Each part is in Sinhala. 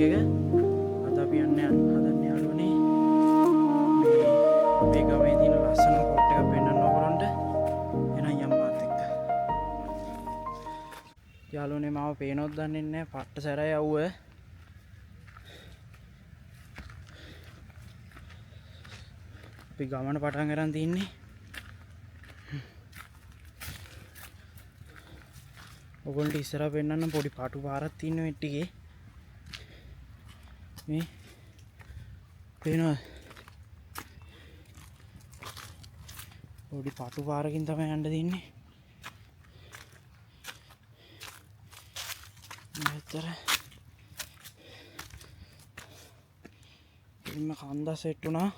එක. අද අපි යන්නේ හදන්නේ යාළුවනේ මේ ගමේ තියෙන ලස්සන පොට් එකක් පෙන්වන්න ඕගොල්ලන්ට. එහෙනම් යම් මාත් එක්ක. යාළුවනේ මාව පේනොත් දන්නේ නැහැ. පට්ට සැරයි යවුව. අපි ගමන පටන් ගන්න තින්නේ. ඔගොල්ලන්ට ඉස්සරහ පෙන්නන්න පොඩි පාටු පාරක් තියෙන මේ ටිකේ. මේ පේනවද? පොඩි පාටු පාරකින් තමයි යන්න තින්නේ. මෙතර ඉන්න කන්ද සෙට් වුණා.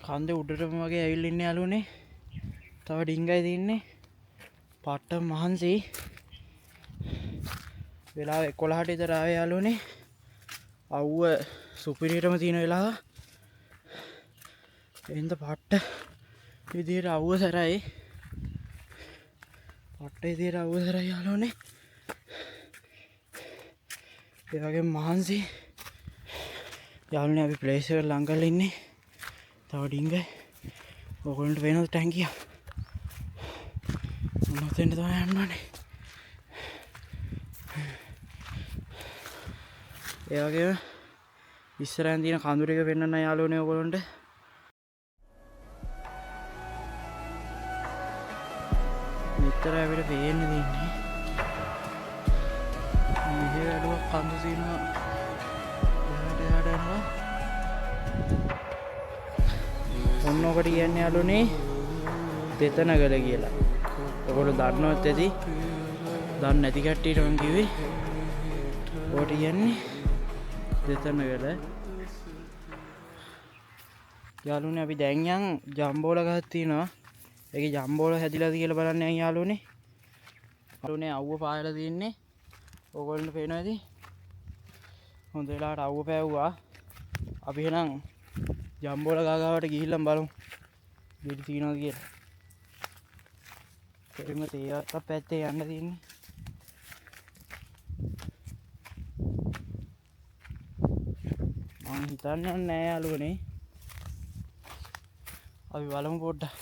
කන්දේ උඩටම වගේ ඇවිල්ලා ඉන්නේ යාළුවනේ. තව ඩිංගයි තින්නේ. පට්ට මහන්සි. වෙලාව 11ට විතර ආවේ යාළුවනේ. අවුව සුපිරියටම තියෙන වෙලාව. එන්න පට්ට විදියට අවුව සරයි. පට්ට විදියට අවුව සරයි යාළුවනේ. ඒ වගේ මහන්සි. යාළුවනේ අපි ප්ලේස් එකට ලං කරලා ඉන්නේ. තව ඩිංගයි. ඔයගොල්ලන්ට වෙනද ටැංකිය? මොනවද තමයි යන්නනේ. ඒ වගේම ඉස්සරහින් තියෙන කඳුර එක පෙන්වන්න යාළුවනේ ඔයගොල්ලන්ට. මෙතර අපිට පේන්න දෙන්නේ. මෙහෙ වැඩුවක් කඳු සීනවා. එහාට යනවා. ඔන්න ඔකට කියන්නේ යාළුවනේ දෙතනගල කියලා. ඔයගොල්ලෝ දන්නවත් ඇති. දන්නේ නැති කට්ටියට මම කිව්වේ. ඔකට කියන්නේ දෙතනගල. යාළුවනේ අපි දැන් යන් ජම්බෝල ගහක් තියෙනවා. ඒකේ ජම්බෝල හැදිලාද කියලා බලන්න යන් යාළුවනේ. යාළුවනේ අවුව පායලා තින්නේ. ඔයගොල්ලන්ට පේනවා ඇති. හොඳ වෙලාවට අවුව පෑවුවා. අපි එහෙනම් ජම්බෝල ගාවට ගිහිල්ලා බලමු. දෙවි තියනවාද කියලා. එරිම තේරක් පැත්තේ යන්න තියෙන්නේ. මම හිතන්නේ නැහැ යාළුවනේ. අපි බලමු පොඩ්ඩක්.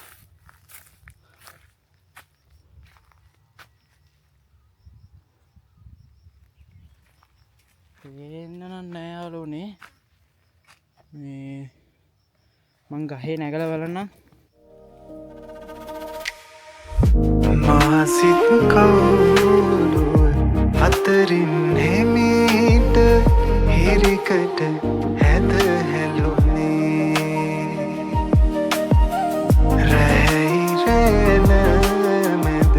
පේන්න නැහැ යාළුවනේ. මේ මං ගහේ නැගලා බලන්නම්. මාසිත් කවුරුව අතරින් හෙමීට හිරිකට හැද හැලුනේ. රැහිරැන මැද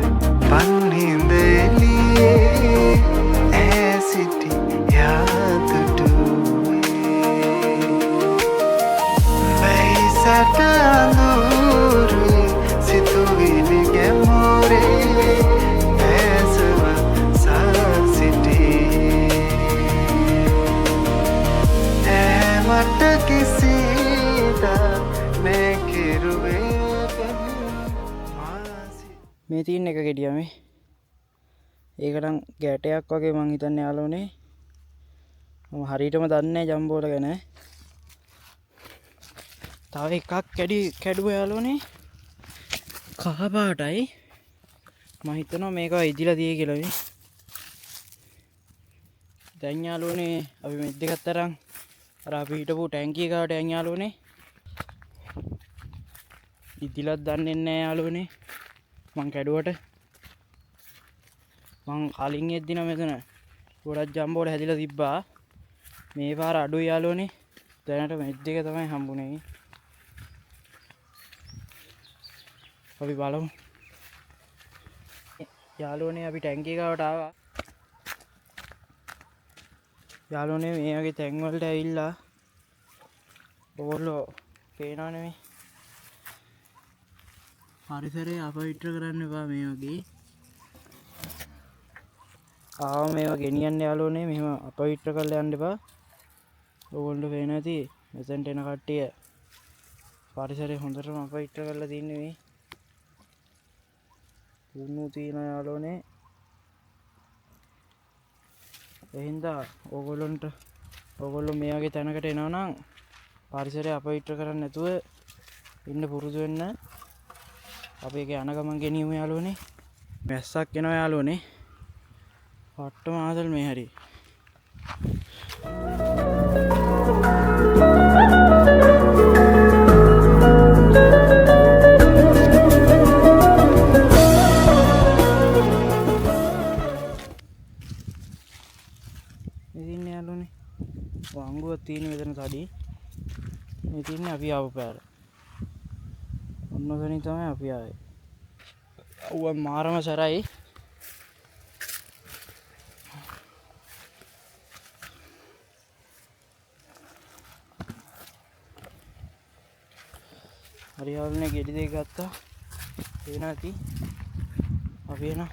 පන්හිඳ එළියේ ඈ සිටි යාදුටුවේ. වැහි සැට අඳුරුවේ සිතුවිලි ගැමුරේ ඇසව සාසිටේ. ඇමට කිසිදා නැකිරුවේ මේ තියෙන එක ගෙඩිය මේ. ඒකටන් ගැටයක් වගේ මං හිතන්නේ යාළුවනේ. මම හරියටම දන්නේ නැහැ ජම්බෝල ගැන. තව එකක් කැඩුවා යාළුවනේ. කහ පාටයි. මම හිතනවා මේක ඉදිලා තියෙයි කියලා මේ. දැන් යාළුවනේ අපි මෙත් දෙකක් තරම් අර අපි හිටපු ටැංකිය ගාවට යන් යාළුවනේ. ඉදිලත් දන්නේ නැහැ යාළුවනේ. මං කැඩුවට මං කලින් එද්දින මෙතන ගොඩක් ජම්බෝල හැදිලා තිබ්බා. මේ පාර අඩුයි යාළුවනේ. දැනට මෙත් දෙක තමයි හම්බුනේ. අපි බලමු. යාළුවනේ අපි ටැංකිය ගාවට ආවා. යාළුවනේ මේ වගේ තැන් වලට ඇවිල්ලා ඕගොල්ලෝ පේනවනේ මේ පරිසරය අපවිත්‍ර කරන්න එපා මේ වගේ. ආව මේවා ගෙනියන්න යාළුවනේ මෙහෙම අපවිත්‍ර කරලා යන්න එපා. ඕගොල්ලෝ පේන ඇති මෙතෙන්ට එන කට්ටිය පරිසරය හොඳටම අපවිත්‍ර කරලා තින්නේ මේ. කුණු තියෙන යාළුවනේ. එහින්දා ඕගොල්ලෝ මේ වගේ තැනකට එනවා නම් පරිසරය අපවිත්‍ර කරන්නේ නැතුව ඉන්න පුරුදු වෙන්න. අපි ඒක යන ගමන් ගෙනියමු යාළුවනේ. වැස්සක් එනවා යාළුවනේ. පට්ටම ආදල් මේ හැරි. ඉතින් යාළුවනේ වංගුවක් තියෙන මෙතන තඩි. මේ තියන්නේ අපි ආපු පැර. ඔන්න ඔතනින් තමයි අපි ආවේ. අවුව මාරම සරයි. හරි යාළුවනේ ගෙඩි දෙක ගත්තා. එන ඇති. අපි එනවා.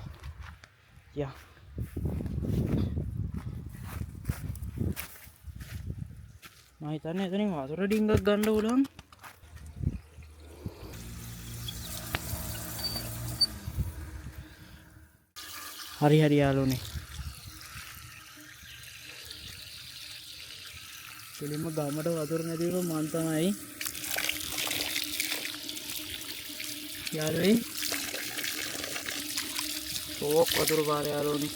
යා. මම හිතන්නේ එතනින් වතුර ඩිංගක් ගන්න උලම්. හරි යාළුවනේ. කෙලින්ම ගමට වතුර නැති වුණොත් මං තමයි යාළුවේ. ඕක් වතුර පාර යාළුවනේ.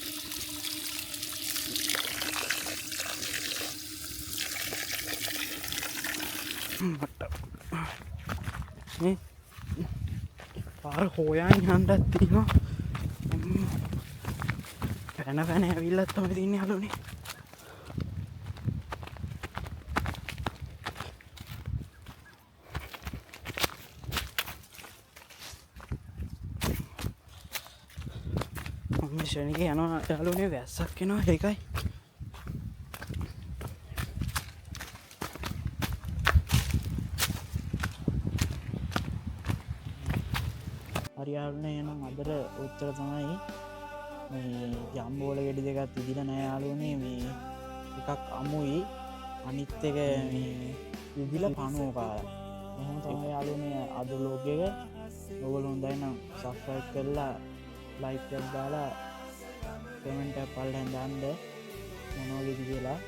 මේ පාර හොයන් යන්නත් තියෙනවා. පැන ඇවිල්ලත් තමයි තින්නේ යාළුවනේ. මම ශනික යනවා යාළුවනේ. වැස්සක් එනවා ඒකයි. හරි යාළුවනේ එහෙනම් අදට උත්තර තමයි මේ ජම්බෝල ගෙඩි දෙකක් ඉදිලා නැහැ යාළුවනේ. මේ එකක් අමුයි අනිත් එක මේ ඉදිලා පණුව කාලා. එහෙනම් තමයි යාළුවනේ අද vlog එක. ඔයගොල්ලෝ හොඳයි නම් subscribe කරලා like එකක් දාලා comment එකක් පල්ලෙන් දාන්න මොනවා වේද කියලා.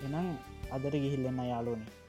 එහෙනම් අදට ගිහිල්ලා එන්න යාළුවනේ.